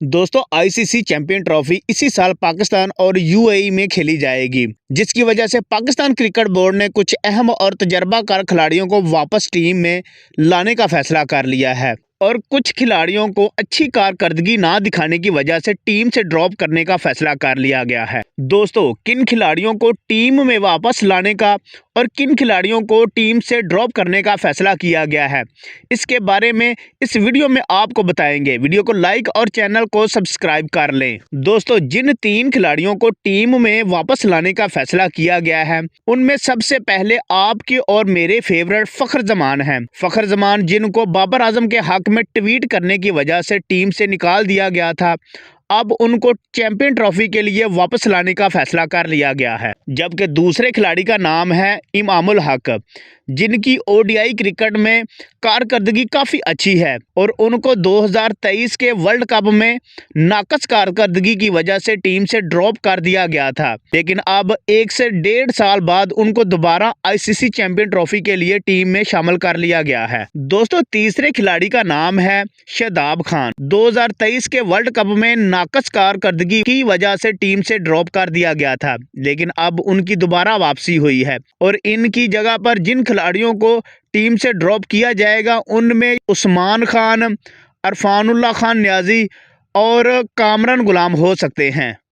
दोस्तों ICC champion trophy इसी साल पाकिस्तान और यूएई में खेली जाएगी, जिसकी वजह से पाकिस्तान क्रिकेट बोर्ड ने कुछ अहम और तजर्बाकार खिलाड़ियों को वापस टीम में लाने का फैसला कर लिया है और कुछ खिलाड़ियों को अच्छी कारकर्दगी ना दिखाने की वजह से टीम से ड्रॉप करने का फैसला कर लिया गया है। दोस्तों, किन खिलाड़ियों को टीम में वापस लाने का और किन खिलाड़ियों को टीम से ड्रॉप करने का फैसला किया गया है, इसके बारे में इस वीडियो में आपको बताएंगे। वीडियो को लाइक और चैनल को सब्सक्राइब कर लें। दोस्तों, जिन 3 खिलाड़ियों को टीम में वापस लाने का फैसला किया गया है, उनमें सबसे पहले आपके और मेरे फेवरेट फखर जमान हैं। फखर जमान, जिनको बाबर आजम के हक में ट्वीट करने की वजह से टीम से निकाल दिया गया था, अब उनको चैंपियन ट्रॉफी के लिए वापस लाने का फैसला कर लिया गया है। जबकि दूसरे खिलाड़ी का नाम है इमामुल हक, जिनकी ओडीआई क्रिकेट में कारकर्दगी काफ़ी अच्छी है और उनको 2023 के वर्ल्ड कप में नाकस कारकर्दगी की वजह से टीम से ड्रॉप कर दिया गया था, लेकिन अब 1 से 1.5 साल बाद उनको दोबारा आईसीसी चैंपियन ट्रॉफी के लिए टीम में शामिल कर लिया गया है। दोस्तों, तीसरे खिलाड़ी का नाम है शादाब खान। 2023 के वर्ल्ड कप में नाकस कारकर्दगी की वजह से टीम से ड्रॉप कर दिया गया था, लेकिन अब उनकी दोबारा वापसी हुई है और इनकी जगह पर जिन खिलाड़ियों को टीम से ड्रॉप किया जाएगा, उनमें उस्मान खान, अरफानुल्लाह खान न्याजी और कामरान गुलाम हो सकते हैं।